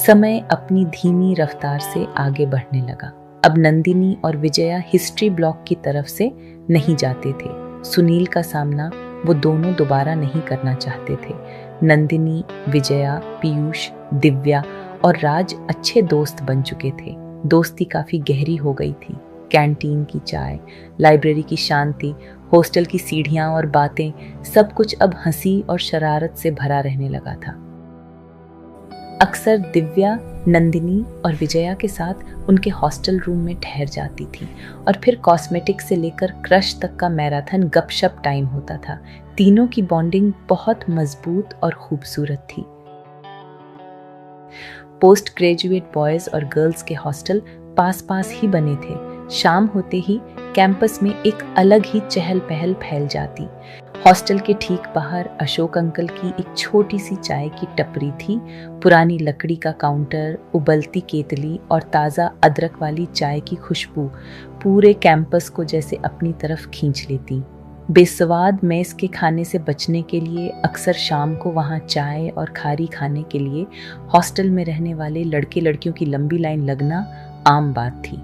समय अपनी धीमी रफ्तार से आगे बढ़ने लगा। अब नंदिनी और विजया हिस्ट्री ब्लॉक की तरफ से नहीं जाते थे। सुनील का सामना वो दोनों दोबारा नहीं करना चाहते थे। नंदिनी, विजया, पीयूष, दिव्या और राज अच्छे दोस्त बन चुके थे। दोस्ती काफी गहरी हो गई थी। कैंटीन की चाय, लाइब्रेरी की शांति, हॉस्टल की सीढ़ियां और बातें, सब कुछ अब हंसी और शरारत से भरा रहने लगा था। अक्सर दिव्या नंदिनी और विजया के साथ उनके हॉस्टल रूम में ठहर जाती थी और फिर कॉस्मेटिक से लेकर क्रश तक का मैराथन गपशप टाइम होता था। तीनों की बॉन्डिंग बहुत मजबूत और खूबसूरत थी। पोस्ट ग्रेजुएट बॉयज और गर्ल्स के हॉस्टल पास पास ही बने थे। शाम होते ही कैंपस में एक अलग ही चहल पहल फैल जाती। हॉस्टल के ठीक बाहर अशोक अंकल की एक छोटी सी चाय की टपरी थी। पुरानी लकड़ी का काउंटर, उबलती केतली और ताज़ा अदरक वाली चाय की खुशबू पूरे कैंपस को जैसे अपनी तरफ खींच लेती। बेस्वाद मेस के खाने से बचने के लिए अक्सर शाम को वहाँ चाय और खारी खाने के लिए हॉस्टल में रहने वाले लड़के लड़कियों की लंबी लाइन लगना आम बात थी।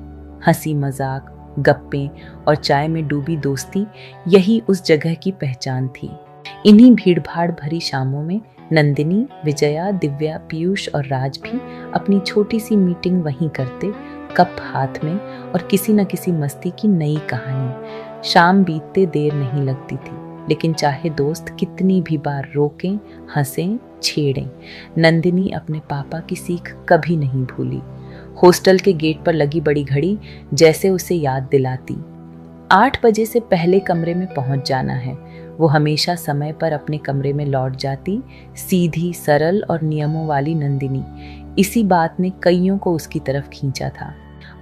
हंसी मजाक, गप्पे और चाय में डूबी दोस्ती, यही उस जगह की पहचान थी। इन्हीं भीड़भाड़ भरी शामों में नंदिनी, विजया, दिव्या, पीयूष और राज भी अपनी छोटी सी मीटिंग वहीं करते, कप हाथ में और किसी न किसी मस्ती की नई कहानी। शाम बीतते देर नहीं लगती थी, लेकिन चाहे दोस्त कितनी भी बार रोकें, हंसें, छेड़ें, नंदिनी अपने पापा की सीख कभी नहीं भूली। हॉस्टल के गेट पर लगी बड़ी घड़ी जैसे उसे याद दिलाती, 8 बजे से पहले कमरे में पहुंच जाना है। वो हमेशा समय पर अपने कमरे में लौट जाती। सीधी, सरल और नियमों वाली नंदिनी। इसी बात ने कईयों को उसकी तरफ खींचा था।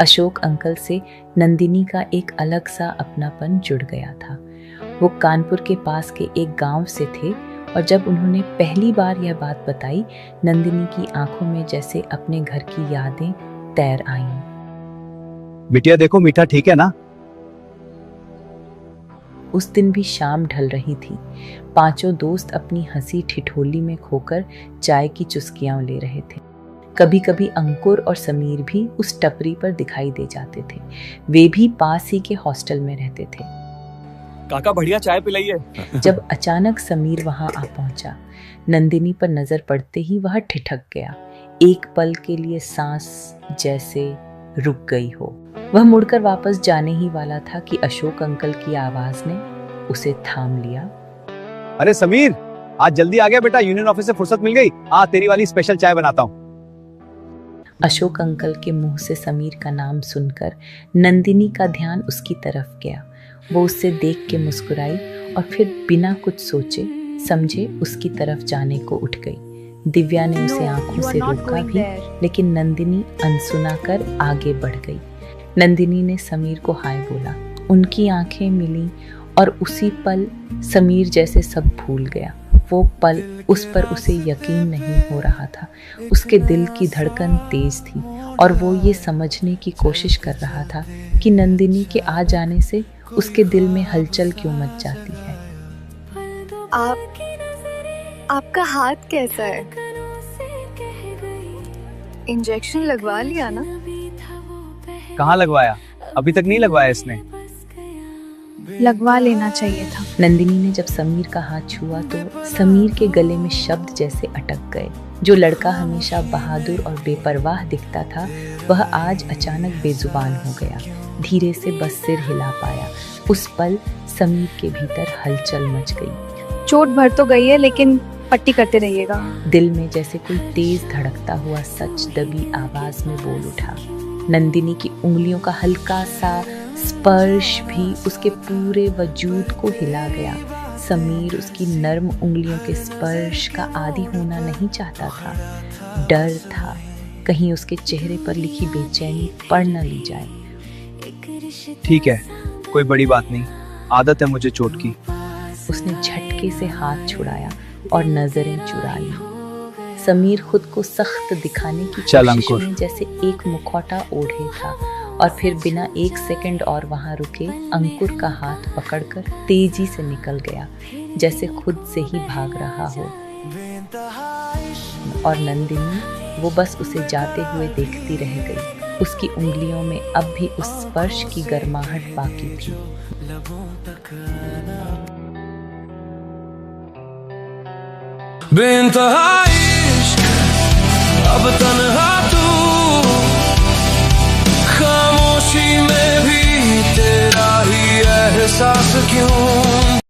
अशोक अंकल से नंदिनी का एक अलग सा अपनापन जुड़ गया था। वो कानपुर के पास के एक गांव से थे और जब उन्होंने पहली बार यह बात बताई, नंदिनी की आंखों में जैसे अपने घर की यादें तैर आईं। बिटिया देखो, मीठा ठीक है ना? उस दिन भी शाम ढल रही थी। पांचों दोस्त अपनी हंसी ठिठोली में खोकर चाय की चुस्कियां ले रहे थे। कभी कभी अंकुर और समीर भी उस टपरी पर दिखाई दे जाते थे। वे भी पास ही के हॉस्टल में रहते थे। काका बढ़िया चाय पिलाइए। जब अचानक समीर वहां आ पहुंचा, नंदिनी पर नजर पड़ते ही वह ठिठक गया। एक पल के लिए सांस जैसे रुक गई हो। वह मुड़कर वापस जाने ही वाला था कि अशोक अंकल की आवाज ने उसे थाम लिया। अरे समीर, आज जल्दी आ गया बेटा, यूनियन ऑफिस से फुर्सत मिल गई। आ तेरी वाली स्पेशल चाय बनाता हूँ। अशोक अंकल के मुंह से समीर का नाम सुनकर नंदिनी का ध्यान उसकी तरफ गया। वो उससे देख के मुस्कुराई और फिर बिना कुछ सोचे समझे उसकी तरफ जाने को उठ गई। दिव्या ने उसे आंखों से रोका भी, लेकिन नंदिनी अनसुना कर आगे बढ़ गई। नंदिनी ने समीर को हाय बोला। उनकी आंखें मिली और उसी पल समीर जैसे सब भूल गया। वो पल, उस पर उसे यकीन नहीं हो रहा था। उसके दिल की धड़कन तेज थी और वो ये समझने की कोशिश कर रहा था कि नंदिनी के आ जाने से उसके दिल में हलचल क्यों मच जाती है। आपका हाथ कैसा है? इंजेक्शन लगवा लिया ना? कहाँ लगवाया? अभी तक नहीं लगवाया इसने। लगवा लेना चाहिए था। नंदिनी ने जब समीर का हाथ छुआ तो समीर के गले में शब्द जैसे अटक गए। जो लड़का हमेशा बहादुर और बेपरवाह दिखता था, वह आज अचानक बेजुबान हो गया। धीरे से बस सिर हिला पाया। उस पल समीर के भीतर हलचल मच गई। चोट भर तो गई है, लेकिन पट्टी करते रहिएगा। दिल में जैसे कोई तेज धड़कता हुआ सच दबी आवाज में बोल उठा। नंदिनी की उंगलियों का हल्का सा स्पर्श भी उसके पूरे वजूद को हिला गया। समीर उसकी नर्म उंगलियों के स्पर्श का आदी होना नहीं चाहता था। डर था कहीं उसके चेहरे पर लिखी बेचैनी पढ़ न ली जाए। ठीक है, कोई बड़ी बात नहीं, आदत है मुझे चोट की। उसने झटके से हाथ छुड़ाया और नजरें चुरा ली। समीर खुद को सख्त दिखाने की कोशिश में जैसे एक मुखौटा ओढ़े था और फिर बिना एक सेकंड और वहां रुके अंकुर का हाथ पकड़कर तेजी से निकल गया, जैसे खुद से ही भाग रहा हो। और नंदिनी वो बस उसे जाते हुए देखती रह गई। उसकी उंगलियों में अब भी उस स्पर्श की गर्माहट बाकी थी। बेइंतहा इश्क अब तन्हा